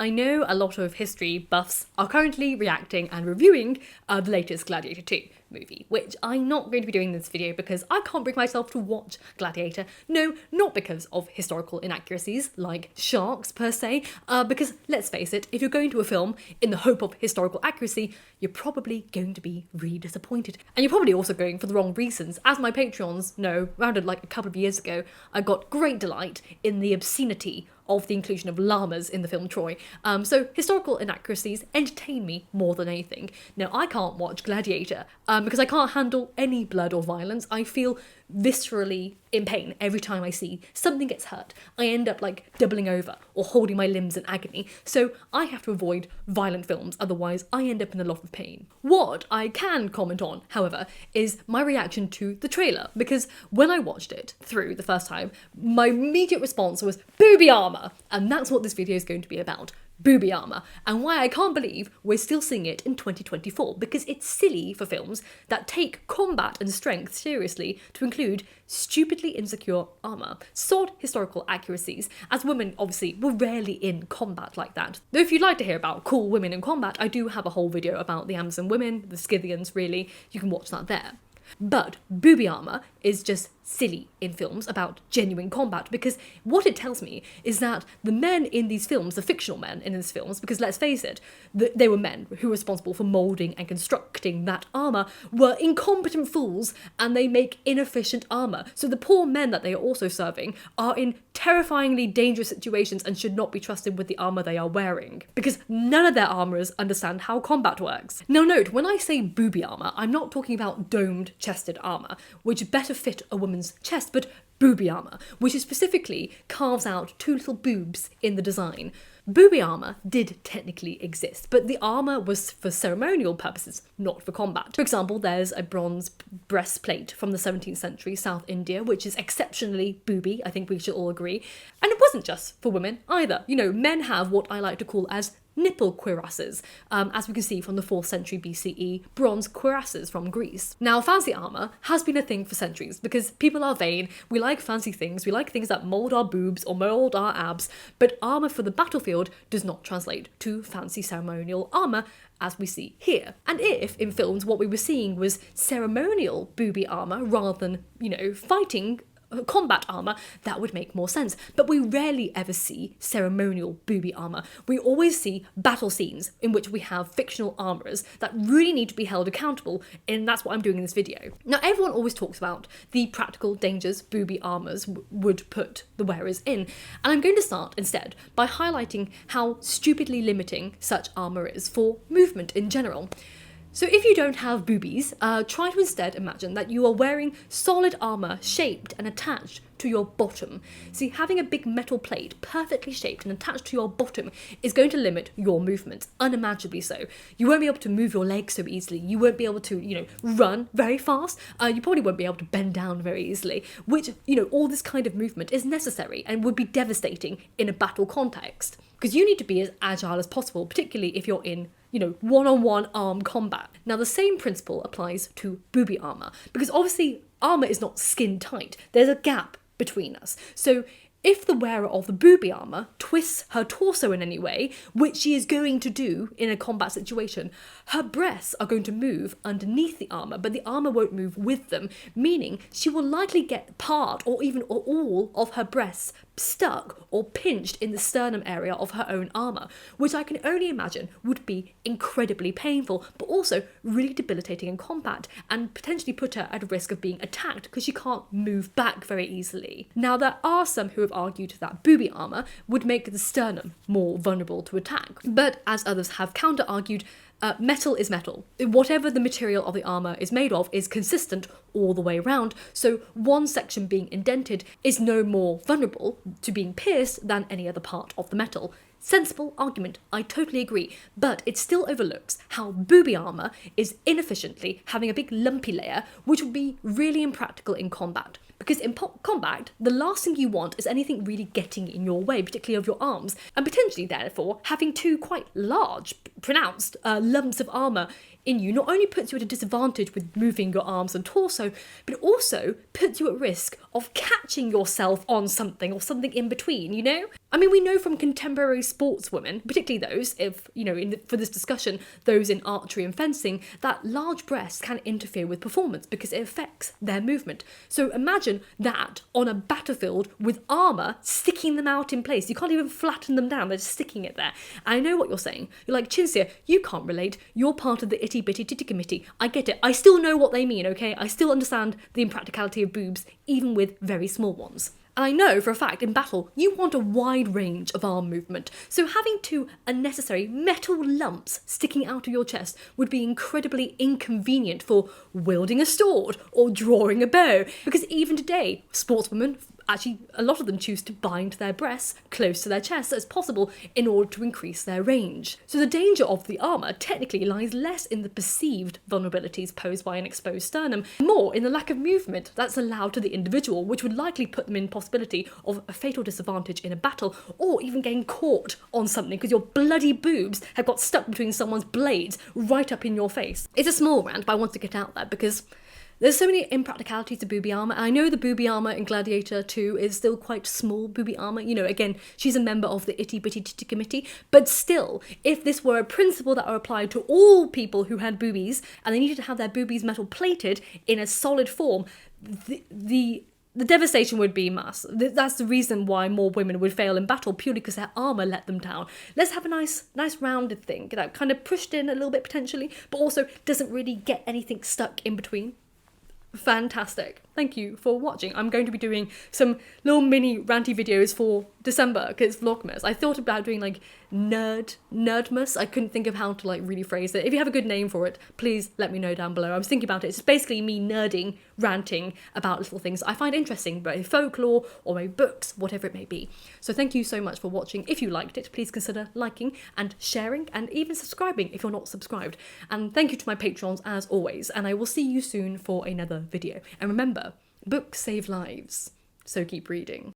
I know a lot of history buffs are currently reacting and reviewing the latest Gladiator II movie, which I'm not going to be doing in this video because I can't bring myself to watch Gladiator. No, not because of historical inaccuracies like sharks per se, because let's face it, if you're going to a film in the hope of historical accuracy, you're probably going to be really disappointed. And you're probably also going for the wrong reasons. As my Patreons know, around like a couple of years ago, I got great delight in the obscenity of the inclusion of llamas in the film Troy. So historical inaccuracies entertain me more than anything. Now, I can't watch Gladiator because I can't handle any blood or violence. I feel viscerally in pain every time I see something gets hurt. I end up like doubling over or holding my limbs in agony. So I have to avoid violent films, otherwise I end up in a lot of pain. What I can comment on, however, is my reaction to the trailer, because when I watched it through the first time, my immediate response was booby armour, and that's what this video is going to be about. Booby armour, and why I can't believe we're still seeing it in 2024, because it's silly for films that take combat and strength seriously to include stupidly insecure armour, sod historical accuracies, as women obviously were rarely in combat like that. Though if you'd like to hear about cool women in combat, I do have a whole video about the Amazon women, the Scythians really, you can watch that there. But booby armour is just silly in films about genuine combat, because what it tells me is that the men in these films, the fictional men in these films, because let's face it, they were men who were responsible for moulding and constructing that armour, were incompetent fools, and they make inefficient armour. So the poor men that they are also serving are in terrifyingly dangerous situations and should not be trusted with the armour they are wearing, because none of their armourers understand how combat works. Now note, when I say booby armour, I'm not talking about domed chested armour, which better fit a woman's chest, but booby armour, which specifically carves out two little boobs in the design. Booby armour did technically exist, but the armour was for ceremonial purposes, not for combat. For example, there's a bronze breastplate from the 17th century South India, which is exceptionally booby, I think we should all agree. And it wasn't just for women either. You know, men have what I like to call as nipple cuirasses, as we can see from the 4th century BCE bronze cuirasses from Greece. Now, fancy armour has been a thing for centuries because people are vain, we like fancy things, we like things that mould our boobs or mould our abs, but armour for the battlefield does not translate to fancy ceremonial armour, as we see here. And if, in films, what we were seeing was ceremonial booby armour rather than, you know, fighting combat armour, that would make more sense. But we rarely ever see ceremonial booby armour. We always see battle scenes in which we have fictional armourers that really need to be held accountable, and that's what I'm doing in this video. Now, everyone always talks about the practical dangers booby armours would put the wearers in, and I'm going to start instead by highlighting how stupidly limiting such armour is for movement in general. So if you don't have boobies, try to instead imagine that you are wearing solid armour shaped and attached to your bottom. See, having a big metal plate perfectly shaped and attached to your bottom is going to limit your movements, unimaginably so. You won't be able to move your legs so easily. You won't be able to, you know, run very fast. You probably won't be able to bend down very easily, which, you know, all this kind of movement is necessary and would be devastating in a battle context. Because you need to be as agile as possible, particularly if you're in, you know, one-on-one armed combat. Now, the same principle applies to booby armour, because obviously armour is not skin tight. There's a gap between us. So if the wearer of the booby armour twists her torso in any way, which she is going to do in a combat situation, her breasts are going to move underneath the armour, but the armour won't move with them, meaning she will likely get part or even all of her breasts stuck or pinched in the sternum area of her own armour, which I can only imagine would be incredibly painful, but also really debilitating in combat and potentially put her at risk of being attacked because she can't move back very easily. Now, there are some who have argued that booby armour would make the sternum more vulnerable to attack, but as others have counter-argued, metal is metal. Whatever the material of the armour is made of is consistent all the way around, so one section being indented is no more vulnerable to being pierced than any other part of the metal. Sensible argument, I totally agree, but it still overlooks how booby armour is inefficiently having a big lumpy layer, which would be really impractical in combat. Because in combat, the last thing you want is anything really getting in your way, particularly of your arms, and potentially, therefore, having two quite large pronounced lumps of armour in you not only puts you at a disadvantage with moving your arms and torso, but it also puts you at risk of catching yourself on something or something in between, you know? I mean, we know from contemporary sportswomen, particularly those, if, you know, for this discussion, those in archery and fencing, that large breasts can interfere with performance because it affects their movement. So imagine that on a battlefield with armour sticking them out in place. You can't even flatten them down, they're just sticking it there. I know what you're saying. You're like, Cinzia, you can't relate. You're part of the itty bitty titty committee. I get it. I still know what they mean, okay? I still understand the impracticality of boobs, even with very small ones. And I know for a fact in battle, you want a wide range of arm movement. So having two unnecessary metal lumps sticking out of your chest would be incredibly inconvenient for wielding a sword or drawing a bow. Because even today, sportswomen, actually, a lot of them choose to bind their breasts close to their chest as possible in order to increase their range. So the danger of the armour technically lies less in the perceived vulnerabilities posed by an exposed sternum, more in the lack of movement that's allowed to the individual, which would likely put them in possibility of a fatal disadvantage in a battle, or even getting caught on something because your bloody boobs have got stuck between someone's blades right up in your face. It's a small rant, but I want to get out there because there's so many impracticalities to boobie armour. I know the boobie armour in Gladiator II is still quite small boobie armour. You know, again, she's a member of the itty bitty titty committee. But still, if this were a principle that were applied to all people who had boobies and they needed to have their boobies metal plated in a solid form, the devastation would be mass. That's the reason why more women would fail in battle, purely because their armour let them down. Let's have a nice rounded thing that kind of pushed in a little bit potentially, but also doesn't really get anything stuck in between. Fantastic. Thank you for watching. I'm going to be doing some little mini ranty videos for December because it's Vlogmas. I thought about doing like nerdmas. I couldn't think of how to like really phrase it. If you have a good name for it, please let me know down below. I was thinking about it. It's basically me nerding, ranting about little things I find interesting, but folklore or maybe books, whatever it may be. So thank you so much for watching. If you liked it, please consider liking and sharing and even subscribing if you're not subscribed. And thank you to my patrons as always. And I will see you soon for another video. And remember, books save lives, so keep reading.